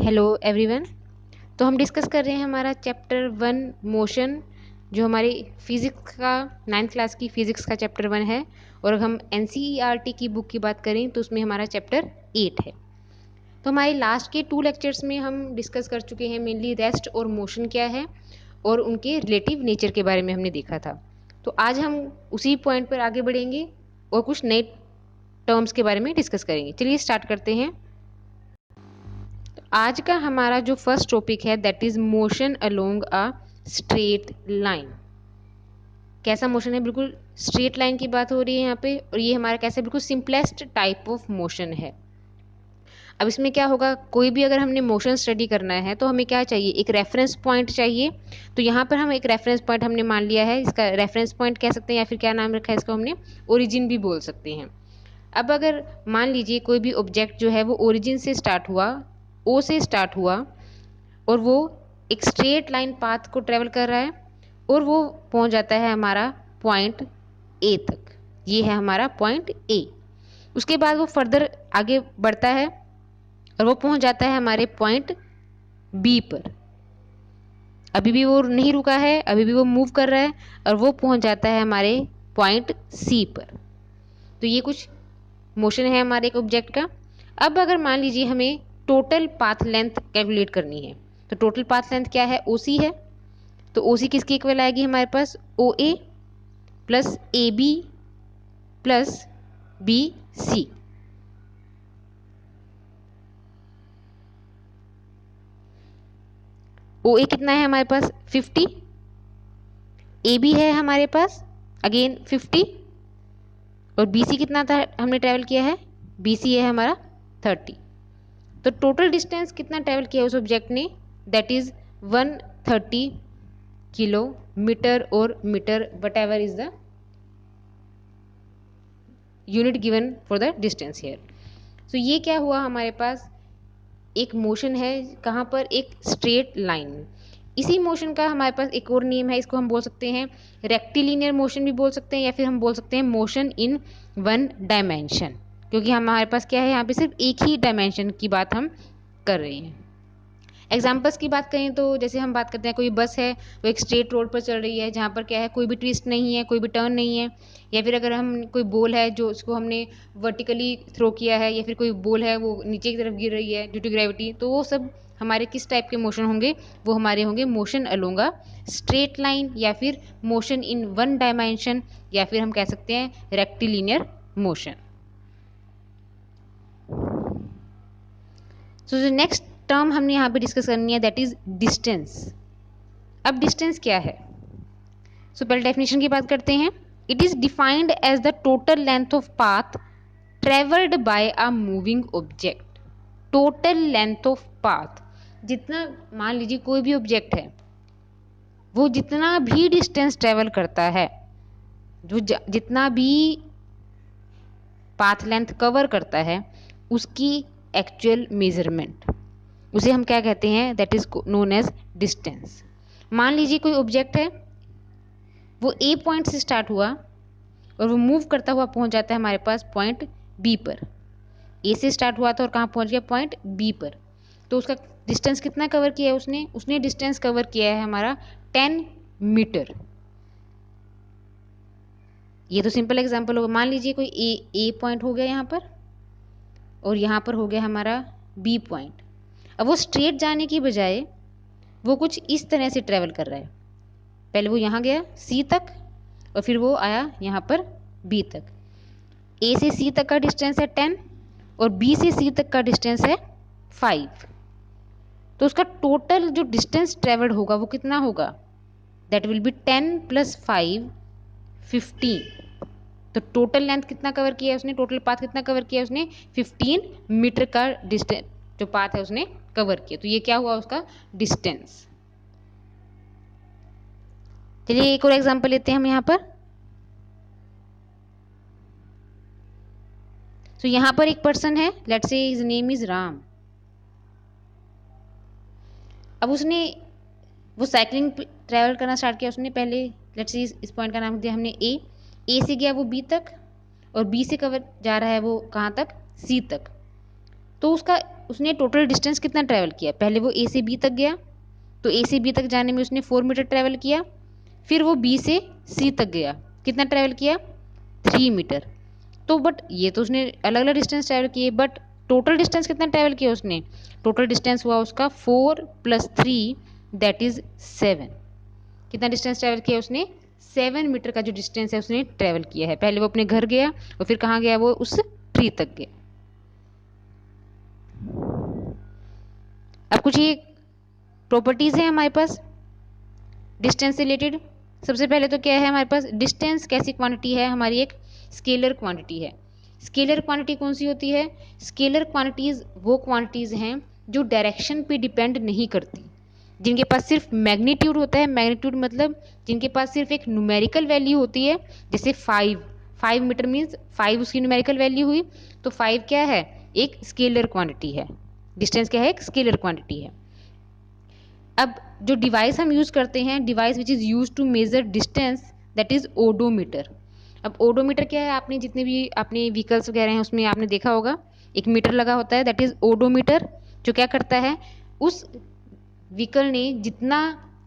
Hello everyone. तो हम discuss कर रहे हैं हमारा चैप्टर 1 मोशन, जो हमारी फिज़िक्स का 9th क्लास की फ़िज़िक्स का चैप्टर 1 है। और अगर हम NCERT की बुक की बात करें तो उसमें हमारा चैप्टर 8 है। तो हमारे लास्ट के 2 लेक्चर्स में हम डिस्कस कर चुके हैं मेनली रेस्ट और मोशन क्या है और उनके रिलेटिव नेचर के बारे में हमने देखा था। तो आज हम उसी पॉइंट पर आगे बढ़ेंगे और कुछ नए टर्म्स के बारे में डिस्कस करेंगे। चलिए स्टार्ट करते हैं। आज का हमारा जो फर्स्ट टॉपिक है that is motion along a straight line. कैसा मोशन है? बिल्कुल स्ट्रेट लाइन की बात हो रही है यहाँ पे, और ये हमारा कैसा बिल्कुल सिंपलेस्ट टाइप ऑफ मोशन है। अब इसमें क्या होगा, कोई भी अगर हमने मोशन स्टडी करना है तो हमें क्या चाहिए, एक रेफरेंस पॉइंट चाहिए। तो यहाँ पर हम एक रेफरेंस पॉइंट हमने मान लिया है, इसका रेफरेंस पॉइंट कह सकते हैं या फिर क्या नाम रखा है इसको हमने, ओरिजिन भी बोल सकते हैं। अब अगर मान लीजिए कोई भी ऑब्जेक्ट जो है वो ओरिजिन से स्टार्ट हुआ, ओ से स्टार्ट हुआ, और वो एक स्ट्रेट लाइन पाथ को ट्रेवल कर रहा है और वो पहुंच जाता है हमारा पॉइंट ए तक। ये है हमारा पॉइंट ए। उसके बाद वो फर्दर आगे बढ़ता है और वो पहुंच जाता है हमारे पॉइंट बी पर। अभी भी वो नहीं रुका है, अभी भी वो मूव कर रहा है और वो पहुंच जाता है हमारे पॉइंट सी पर। तो ये कुछ मोशन है हमारे एक ऑब्जेक्ट का। अब अगर मान लीजिए हमें टोटल पाथ लेंथ कैलकुलेट करनी है, तो टोटल पाथ लेंथ क्या है, OC है। तो OC किसकी इक्वल आएगी हमारे पास, OA plus AB plus BC। OA कितना है हमारे पास 50, AB है हमारे पास अगेन 50, और BC कितना था हमने ट्रेवल किया है, BC है हमारा 30। तो टोटल डिस्टेंस कितना ट्रेवल किया उस ऑब्जेक्ट ने, दैट इज 130 किलोमीटर और metre, whatever is the unit given for the distance here. So ये क्या हुआ हमारे पास, एक मोशन है कहाँ पर, एक स्ट्रेट लाइन में। इसी मोशन का हमारे पास एक और नेम है, इसको हम बोल सकते हैं रेक्टिलिनियर मोशन भी बोल सकते हैं, या फिर हम बोल सकते हैं मोशन इन 1 डायमेंशन, क्योंकि हमारे पास क्या है यहाँ पे सिर्फ एक ही डायमेंशन की बात हम कर रहे हैं। एग्जाम्पल्स की बात करें तो जैसे हम बात करते हैं कोई बस है वो एक स्ट्रेट रोड पर चल रही है जहाँ पर क्या है कोई भी ट्विस्ट नहीं है, कोई भी टर्न नहीं है। या फिर अगर हम कोई बॉल है जो उसको हमने वर्टिकली थ्रो किया है, या फिर कोई बॉल है वो नीचे की तरफ गिर रही है ड्यू टू ग्रेविटी, तो वो सब हमारे किस टाइप के मोशन होंगे, वो हमारे होंगे motion along a straight line, या फिर मोशन इन 1 डायमेंशन, या फिर हम कह सकते हैं रेक्टिलिनियर मोशन। सो जो नेक्स्ट टर्म हमने यहाँ पे डिस्कस करनी है दैट इज डिस्टेंस। अब डिस्टेंस क्या है, सो पहले डेफिनेशन की बात करते हैं। It is defined as the total length of path travelled by a moving object. Total length of path, जितना मान लीजिए कोई भी ऑब्जेक्ट है वो जितना भी डिस्टेंस ट्रेवल करता है, जो जितना भी पाथ लेंथ कवर करता है, उसकी एक्चुअल मेजरमेंट, उसे हम क्या कहते हैं, that is known as distance. मान लीजिए कोई ऑब्जेक्ट है वो ए पॉइंट से स्टार्ट हुआ और वो मूव करता हुआ पहुंच जाता है हमारे पास पॉइंट बी पर। ए से स्टार्ट हुआ था और कहाँ पहुंच गया, पॉइंट बी पर। तो उसका डिस्टेंस कितना कवर किया है उसने डिस्टेंस कवर किया है हमारा 10 मीटर। ये तो सिंपल एग्जांपल होगा। मान लीजिए कोई ए पॉइंट हो गया यहाँ पर और यहाँ पर हो गया हमारा बी पॉइंट। अब वो स्ट्रेट जाने की बजाय वो कुछ इस तरह से ट्रेवल कर रहा है। पहले वो यहाँ गया सी तक और फिर वो आया यहाँ पर बी तक। ए से सी तक का डिस्टेंस है 10 और बी से सी तक का डिस्टेंस है 5। तो उसका टोटल जो डिस्टेंस ट्रेवल्ड होगा वो कितना होगा, दैट विल बी 10 प्लस 5 15। तो टोटल लेंथ कितना कवर किया है उसने, टोटल पाथ कितना कवर किया है उसने, 15 मीटर का डिस्टेंस जो पाथ है उसने कवर किया। तो ये क्या हुआ उसका डिस्टेंस। चलिए एक और एग्जांपल लेते हैं हम यहाँ पर। तो यहाँ पर एक पर्सन है, let's say his name is Ram. अब उसने वो साइकिलिंग ट्रैवल करना स्टार्ट किया उसने पहले, लेट्स से इस पॉइंट का नाम दिया हमने ए से गया वो बी तक और बी से कवर जा रहा है वो कहाँ तक, सी तक। तो उसका उसने टोटल डिस्टेंस कितना ट्रैवल किया, पहले वो ए से बी तक गया, तो ए से बी तक जाने में उसने 4 मीटर ट्रैवल किया, फिर वो बी से सी तक गया, कितना ट्रैवल किया 3 मीटर। तो बट ये तो उसने अलग अलग डिस्टेंस ट्रैवल किए, बट टोटल डिस्टेंस कितना ट्रैवल किया उसने, टोटल डिस्टेंस हुआ उसका 4 + 3 दैट इज 7। कितना डिस्टेंस ट्रैवल किया उसने, 7 मीटर का जो डिस्टेंस है उसने ट्रैवल किया है। पहले वो अपने घर गया और फिर कहाँ गया, वो उस ट्री तक गया। अब कुछ ये प्रॉपर्टीज है हमारे पास डिस्टेंस से रिलेटेड। सबसे पहले तो क्या है हमारे पास, डिस्टेंस कैसी क्वांटिटी है, हमारी एक स्केलर क्वांटिटी है। स्केलर क्वांटिटी कौन सी होती है, स्केलर क्वांटिटीज वो क्वांटिटीज हैं जो डायरेक्शन पे डिपेंड नहीं करती, जिनके पास सिर्फ मैग्नीट्यूड होता है। मैग्नीट्यूड मतलब जिनके पास सिर्फ एक न्यूमेरिकल वैल्यू होती है, जैसे 5 मीटर मीन्स 5 उसकी न्यूमेरिकल वैल्यू हुई, तो 5 क्या है, एक स्केलर क्वांटिटी है। डिस्टेंस क्या है, एक स्केलर क्वांटिटी है। अब जो डिवाइस हम यूज करते हैं, device which is use to measure distance, that is odometer. अब ओडोमीटर क्या है, आपने जितने भी अपने व्हीकल्स वगैरह हैं उसमें आपने देखा होगा एक मीटर लगा होता है, दैट इज ओडोमीटर, जो क्या करता है, उस व्हीकल ने जितना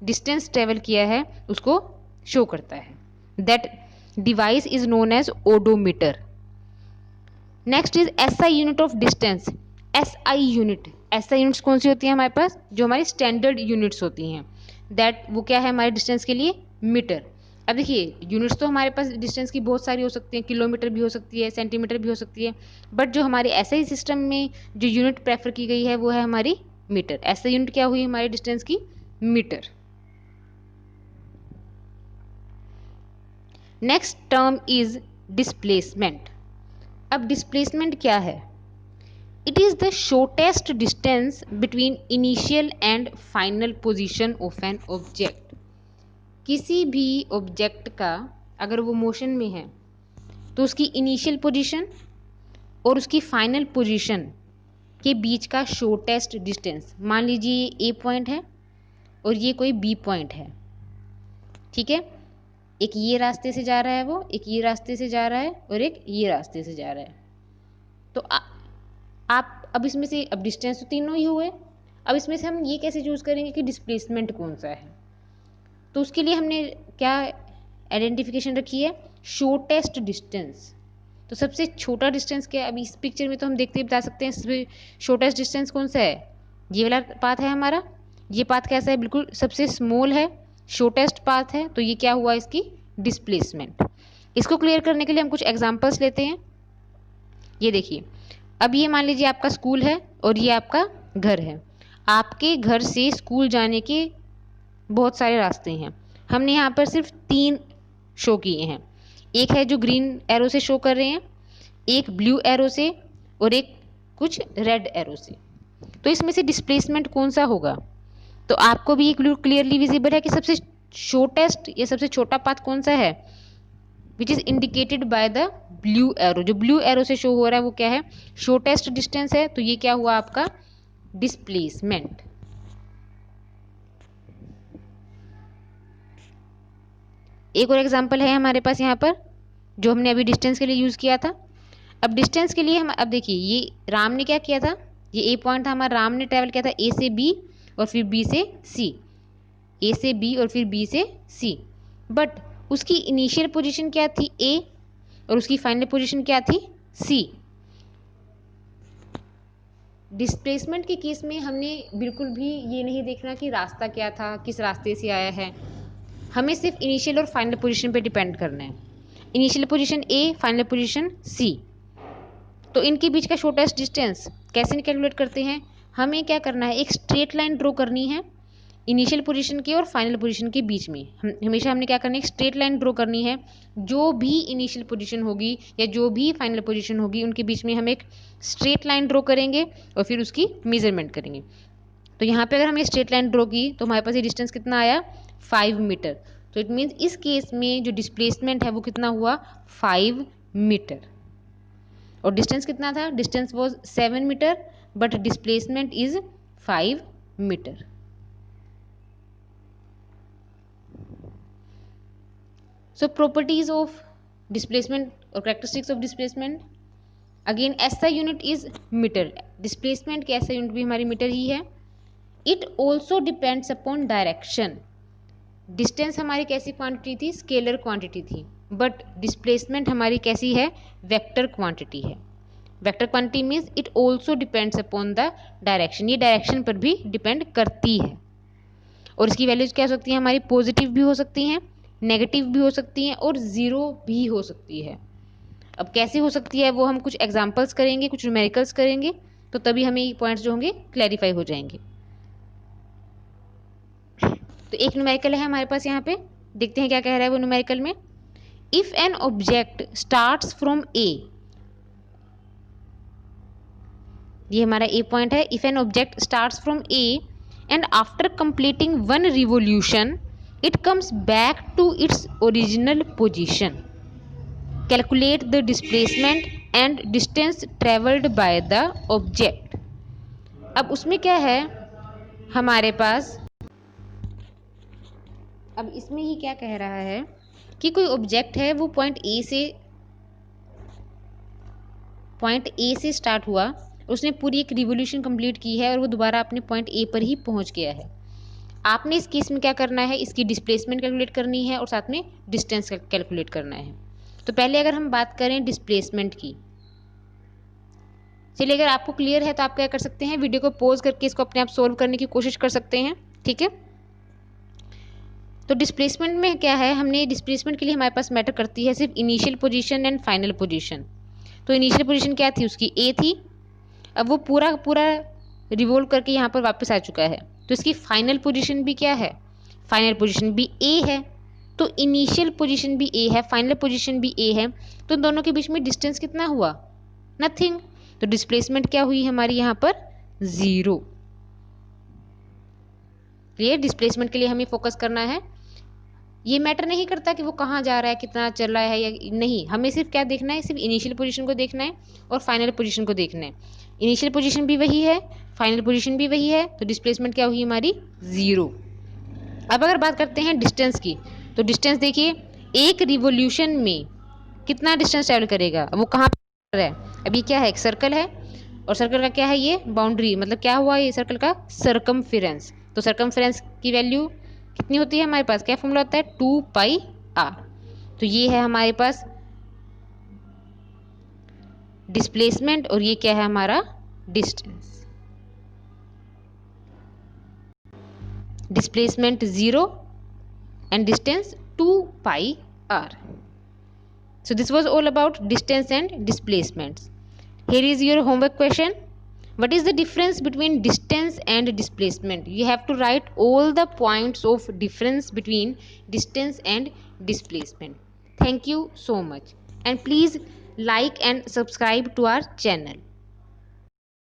डिस्टेंस ट्रेवल किया है उसको शो करता है। That device is known as odometer. Next is SI unit of distance. SI unit, SI units कौन सी होती है हमारे पास, जो हमारी स्टैंडर्ड यूनिट्स होती हैं, दैट वो क्या है हमारे डिस्टेंस के लिए, मीटर। अब देखिए यूनिट्स तो हमारे पास डिस्टेंस की बहुत सारी हो सकती हैं, किलोमीटर भी हो सकती है, सेंटीमीटर भी हो सकती है, बट जो हमारे एसआई सिस्टम में जो यूनिट प्रेफर की गई है वो है हमारी मीटर। एसआई यूनिट क्या हुई हमारे डिस्टेंस की, metre. Next term is displacement. अब डिस्प्लेसमेंट क्या है, it is the shortest distance between initial and final position of an object. किसी भी ऑब्जेक्ट का अगर वो मोशन में है तो उसकी इनिशियल पोजीशन और उसकी फाइनल पोजीशन के बीच का शॉर्टेस्ट डिस्टेंस, मान लीजिए ये ए पॉइंट है और ये कोई बी पॉइंट है, ठीक है, एक ये रास्ते से जा रहा है, वो एक ये रास्ते से जा रहा है और एक ये रास्ते से जा रहा है। तो आप अब इसमें से, अब डिस्टेंस तो तीनों ही हुए, अब इसमें से हम ये कैसे चूज करेंगे कि डिस्प्लेसमेंट कौन सा है, तो उसके लिए हमने क्या आइडेंटिफिकेशन रखी है, शॉर्टेस्ट डिस्टेंस। तो सबसे छोटा डिस्टेंस क्या है, अभी इस पिक्चर में तो हम देखते ही बता सकते हैं शॉर्टेस्ट डिस्टेंस कौन सा है, ये वाला पाथ है हमारा, ये पाथ कैसा है, बिल्कुल सबसे स्मॉल है, शॉर्टेस्ट पाथ है, तो ये क्या हुआ इसकी डिस्प्लेसमेंट। इसको क्लियर करने के लिए हम कुछ एग्जांपल्स लेते हैं। ये देखिए, अब ये मान लीजिए आपका स्कूल है और ये आपका घर है। आपके घर से स्कूल जाने के बहुत सारे रास्ते हैं, हमने यहाँ पर सिर्फ 3 शो किए हैं। एक है जो ग्रीन एरो से शो कर रहे हैं, एक ब्लू एरो से और एक कुछ रेड एरो से। तो इसमें से डिस्प्लेसमेंट कौन सा होगा, तो आपको भी ये क्लियरली विजिबल है कि सबसे शॉर्टेस्ट या सबसे छोटा पाथ कौन सा है, which is indicated by the blue arrow. जो ब्लू एरो से शो हो रहा है वो क्या है, शॉर्टेस्ट डिस्टेंस है, तो ये क्या हुआ आपका डिस्प्लेसमेंट। एक और एग्जांपल है हमारे पास यहाँ पर जो हमने अभी डिस्टेंस के लिए यूज किया था। अब डिस्टेंस के लिए हम अब देखिए, ये राम ने क्या किया था, ये ए पॉइंट था हमारा, राम ने ट्रेवल किया था ए से बी और फिर बी से सी, ए से बी और फिर बी से सी, बट उसकी इनिशियल पोजीशन क्या थी ए और उसकी फाइनल पोजीशन क्या थी सी। डिस्प्लेसमेंट के केस में हमने बिल्कुल भी ये नहीं देखना कि रास्ता क्या था, किस रास्ते से आया है, हमें सिर्फ इनिशियल और फाइनल पोजीशन पे डिपेंड करना है। Initial position A, final position सी, तो इनके बीच का शॉर्टेस्ट डिस्टेंस कैसे कैलकुलेट करते हैं, हमें क्या करना है, एक स्ट्रेट लाइन ड्रॉ करनी है इनिशियल पोजीशन के और फाइनल पोजीशन के बीच में। हमेशा हमने क्या करना है, एक स्ट्रेट लाइन ड्रॉ करनी है, जो भी इनिशियल पोजीशन होगी या जो भी फाइनल पोजीशन होगी उनके बीच में हम एक स्ट्रेट लाइन ड्रॉ करेंगे और फिर उसकी मेजरमेंट करेंगे। तो यहाँ पे अगर हमने स्ट्रेट लाइन ड्रॉ की तो हमारे पास ये डिस्टेंस कितना आया 5 मीटर। तो इट मीन्स इस केस में जो डिस्प्लेसमेंट है वो कितना हुआ 5 मीटर, और डिस्टेंस कितना था, distance was 7 metre but displacement is 5 metre. So properties of displacement or characteristics of displacement, again SI unit is metre, displacement की SI यूनिट भी हमारी मीटर ही है। It also depends upon direction, distance हमारी कैसी quantity थी, scalar quantity थी, but displacement हमारी कैसी है, वेक्टर क्वांटिटी है। Vector quantity means it also depends upon the direction, ये डायरेक्शन पर भी डिपेंड करती है। और इसकी वैल्यूज क्या हो सकती हैं हमारी, पॉजिटिव भी हो सकती हैं, नेगेटिव भी हो सकती हैं और ज़ीरो भी हो सकती है। अब कैसे हो सकती है वो हम कुछ एग्जांपल्स करेंगे, कुछ न्यूमेरिकल्स करेंगे, तो तभी हमें ये पॉइंट्स जो होंगे क्लैरिफाई हो जाएंगे। तो एक न्यूमेरिकल है हमारे पास यहाँ पे, देखते हैं क्या कह रहा है वो न्यूमेरिकल में। If an object starts from A, ये हमारा ए पॉइंट है। If an object starts from A and after completing one revolution it comes back to its original position, calculate the displacement and distance travelled by the object. अब उसमें क्या है हमारे पास, अब इसमें ही क्या कह रहा है कि कोई ऑब्जेक्ट है वो पॉइंट ए से स्टार्ट हुआ, उसने पूरी एक रिवोल्यूशन कंप्लीट की है और वो दोबारा अपने पॉइंट ए पर ही पहुंच गया है। आपने इस केस में क्या करना है, इसकी डिस्प्लेसमेंट कैलकुलेट करनी है और साथ में डिस्टेंस कैलकुलेट करना है। तो पहले अगर हम बात करें डिस्प्लेसमेंट की, चलिए अगर आपको क्लियर है तो आप क्या कर सकते हैं, वीडियो को पॉज करके इसको अपने आप सोल्व करने की कोशिश कर सकते हैं, ठीक है। तो डिस्प्लेसमेंट में क्या है, हमने डिस्प्लेसमेंट के लिए हमारे पास मैटर करती है सिर्फ initial position and final position. तो इनिशियल पोजीशन क्या थी, उसकी ए थी, अब वो पूरा पूरा रिवोल्व करके यहाँ पर वापस आ चुका है, तो इसकी फाइनल पोजीशन भी क्या है, फाइनल पोजीशन भी ए है। तो इनिशियल पोजीशन भी ए है, फाइनल पोजीशन भी ए है, तो दोनों के बीच में डिस्टेंस कितना हुआ, नथिंग। तो डिस्प्लेसमेंट क्या हुई हमारी यहाँ पर, जीरो। क्लियर, डिस्प्लेसमेंट के लिए हमें फोकस करना है। ये मैटर नहीं करता कि वो कहाँ जा रहा है, कितना चल रहा है या नहीं, हमें सिर्फ क्या देखना है, सिर्फ इनिशियल पोजीशन को देखना है और फाइनल पोजीशन को देखना है। इनिशियल पोजीशन भी वही है, फाइनल पोजीशन भी वही है, तो डिस्प्लेसमेंट क्या हुई हमारी, जीरो। अब अगर बात करते हैं डिस्टेंस की, तो डिस्टेंस देखिए एक रिवोल्यूशन में कितना डिस्टेंस ट्रेवल करेगा, वो कहाँ पर है, अभी क्या है, एक सर्कल है और सर्कल का क्या है, ये बाउंड्री, मतलब क्या हुआ ये सर्कल का सरकमफेरेंस। तो सरकमफेरेंस की वैल्यू कितनी होती है हमारे पास, क्या फॉर्मूला होता है, 2πr। तो ये है हमारे पास डिस्प्लेसमेंट और ये क्या है हमारा distance. Displacement 0 and distance 2πr. So this was all about distance and displacements. Here is your homework question. What is the difference between distance and displacement? You have to write all the points of difference between distance and displacement. Thank you so much. And please like and subscribe to our channel.